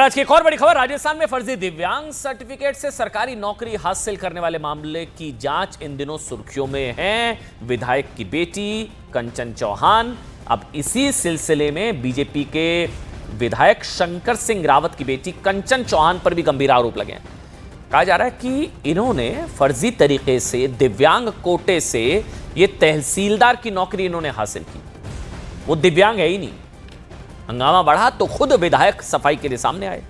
आज की एक और बड़ी खबर, राजस्थान में फर्जी दिव्यांग सर्टिफिकेट से सरकारी नौकरी हासिल करने वाले मामले की जांच इन दिनों सुर्खियों में है। विधायक की बेटी कंचन चौहान, अब इसी सिलसिले में बीजेपी के विधायक शंकर सिंह रावत की बेटी कंचन चौहान पर भी गंभीर आरोप लगे हैं। कहा जा रहा है कि इन्होंने फर्जी तरीके से दिव्यांग कोटे से ये तहसीलदार की नौकरी इन्होंने हासिल की। वो दिव्यांग है ही नहीं। हंगामा बढ़ा तो खुद विधायक सफाई के लिए सामने आए।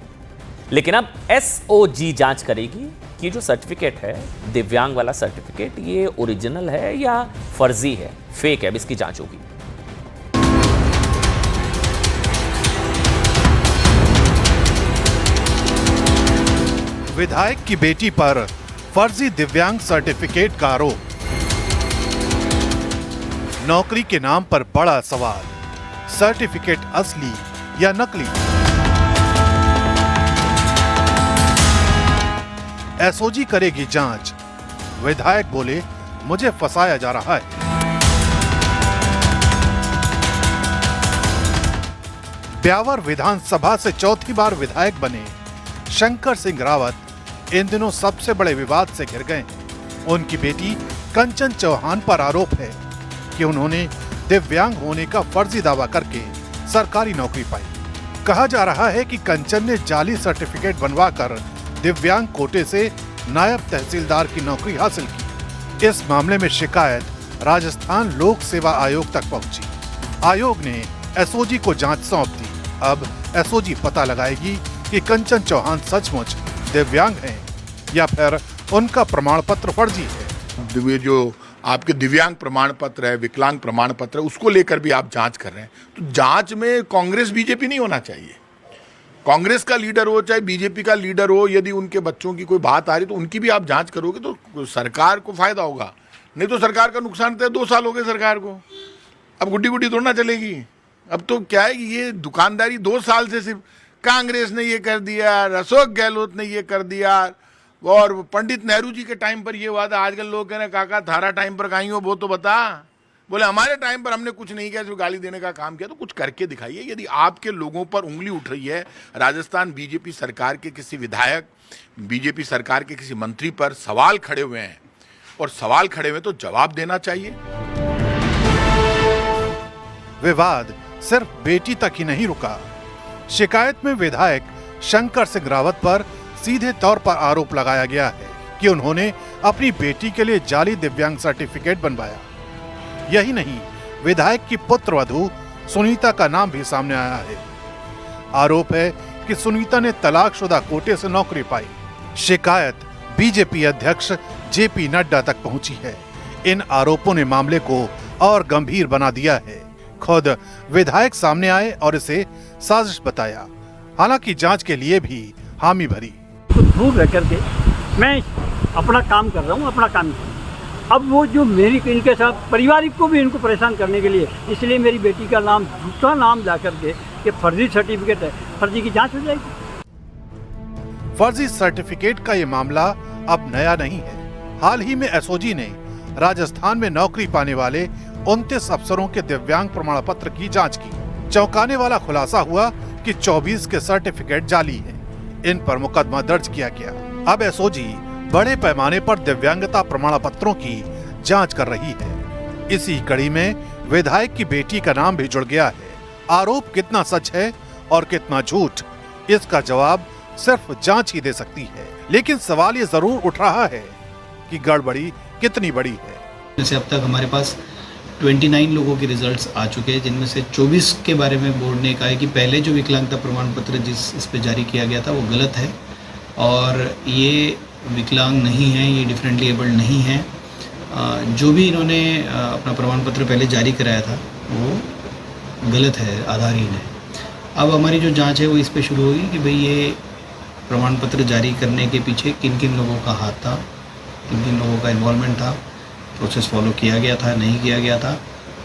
लेकिन अब एसओजी जांच करेगी कि जो सर्टिफिकेट है, दिव्यांग वाला सर्टिफिकेट, ये ओरिजिनल है या फर्जी है, फेक है। अब इसकी जांच होगी। विधायक की बेटी पर फर्जी दिव्यांग सर्टिफिकेट का आरोप। नौकरी के नाम पर बड़ा सवाल, सर्टिफिकेट असली या नकली? एसओजी करेगी जांच। विधायक बोले, मुझे फंसाया जा रहा है। ब्यावर विधानसभा से चौथी बार विधायक बने शंकर सिंह रावत इन दिनों सबसे बड़े विवाद से घिर गए हैं। उनकी बेटी कंचन चौहान पर आरोप है कि उन्होंने दिव्यांग होने का फर्जी दावा करके सरकारी नौकरी पाई। कहा जा रहा है कि कंचन ने जाली सर्टिफिकेट बनवाकर दिव्यांग कोटे से नायब तहसीलदार की नौकरी हासिल की। इस मामले में शिकायत राजस्थान लोक सेवा आयोग तक पहुंची। आयोग ने एसओजी को जांच सौंप दी। अब एसओजी पता लगाएगी कि कंचन चौहान सचमुच दिव्यांग हैं या फिर उनका प्रमाण पत्र फर्जी है। ये जो आपके दिव्यांग प्रमाण पत्र है, विकलांग प्रमाण पत्र है, उसको लेकर भी आप जांच कर रहे हैं, तो जांच में कांग्रेस बीजेपी नहीं होना चाहिए। कांग्रेस का लीडर हो चाहे बीजेपी का लीडर हो, यदि उनके बच्चों की कोई बात आ रही तो उनकी भी आप जांच करोगे तो सरकार को फायदा होगा। नहीं तो सरकार का नुकसान तो 2 साल हो गए सरकार को। अब गुड्डी गुड्डी थोड़ा ना चलेगी। अब तो क्या है कि ये दुकानदारी 2 साल से सिर्फ कांग्रेस ने ये कर दिया, अशोक गहलोत ने ये कर दिया, और पंडित नेहरू जी के टाइम पर ये हुआ था। आजकल लोग कह रहे हैं काका थारा टाइम पर कहीं हो, वो तो बता। बोले हमारे टाइम पर हमने कुछ नहीं किया, सिर्फ गाली देने का काम किया। तो कुछ करके दिखाइए। यदि आपके लोगों पर उंगली उठ रही है, राजस्थान बीजेपी सरकार के किसी विधायक, बीजेपी सरकार के किसी मंत्री पर सवाल खड़े हुए हैं, और सवाल खड़े हुए तो जवाब देना चाहिए। विवाद सिर्फ बेटी तक ही नहीं रुका। शिकायत में विधायक शंकर सिंह रावत पर सीधे तौर पर आरोप लगाया गया है कि उन्होंने अपनी बेटी के लिए जाली दिव्यांग सर्टिफिकेट बनवाया। यही नहीं, विधायक की पुत्रवधू सुनीता का नाम भी सामने आया है। आरोप है कि सुनीता ने तलाकशुदा कोटे से नौकरी पाई। शिकायत बीजेपी अध्यक्ष जेपी नड्डा तक पहुंची है। इन आरोपों ने मामले को और गंभीर बना दिया है। खुद विधायक सामने आए और इसे साजिश बताया। हालांकि जांच के लिए भी हामी भरी। दूर रह करके मैं अपना काम कर रहा हूँ, अपना काम कर रहा हूँ। अब वो जो मेरी इनके साथ पारिवारिक को भी इनको परेशान करने के लिए, इसलिए मेरी बेटी का नाम, दूसरा नाम ला करके कि फर्जी सर्टिफिकेट है, फर्जी की जांच हो जाएगी। फर्जी सर्टिफिकेट का ये मामला अब नया नहीं है। हाल ही में एसओजी ने राजस्थान में नौकरी पाने वाले 29 अफसरों के दिव्यांग प्रमाण पत्र की जांच की। चौंकाने वाला खुलासा हुआ कि 24 के सर्टिफिकेट जाली हैं। इन पर मुकदमा दर्ज किया गया। अब एसओजी बड़े पैमाने पर दिव्यांगता प्रमाण पत्रों की जांच कर रही है। इसी कड़ी में विधायक की बेटी का नाम भी जुड़ गया है। आरोप कितना सच है और कितना झूठ, इसका जवाब सिर्फ जांच ही दे सकती है। लेकिन सवाल ये जरूर उठ रहा है कि गड़बड़ी कितनी बड़ी है। जैसे अब तक हमारे पास 29 लोगों के रिजल्ट्स आ चुके हैं, जिनमें से 24 के बारे में बोर्ड ने कहा है कि पहले जो विकलांगता प्रमाण पत्र इस पे जारी किया गया था वो गलत है, और ये विकलांग नहीं है, ये डिफरेंटली एबल्ड नहीं है। जो भी इन्होंने अपना प्रमाण पत्र पहले जारी कराया था वो गलत है, आधारहीन है। अब हमारी जो जांच है वो इस पे शुरू होगी कि भाई ये प्रमाण पत्र जारी करने के पीछे किन किन लोगों का हाथ था, किन किन लोगों का इन्वॉल्वमेंट था, प्रोसेस फॉलो किया गया था, नहीं किया गया था,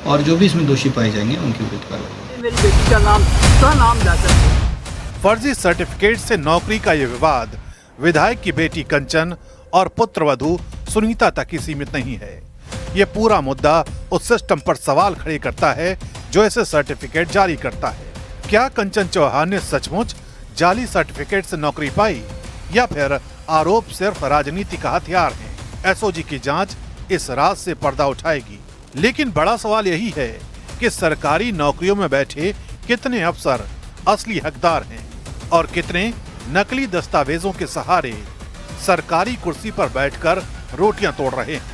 और जो भी इसमें दोषी पाए जाएंगे उनकी विरुद्ध कार्रवाई। मेरी बेटी का नाम लाकर फर्जी सर्टिफिकेट से नौकरी का ये विवाद विधायक की बेटी कंचन और पुत्रवधू सुनीता तक ही सीमित नहीं है। ये पूरा मुद्दा उस सिस्टम पर सवाल खड़े करता है जो ऐसे सर्टिफिकेट जारी करता है। क्या कंचन चौहान ने सचमुच जाली सर्टिफिकेट से नौकरी पाई या फिर आरोप सिर्फ राजनीति का हथियार है। एसओजी की जांच इस राज से पर्दा उठाएगी। लेकिन बड़ा सवाल यही है कि सरकारी नौकरियों में बैठे कितने अफसर असली हकदार हैं और कितने नकली दस्तावेजों के सहारे सरकारी कुर्सी पर बैठकर रोटियां तोड़ रहे हैं।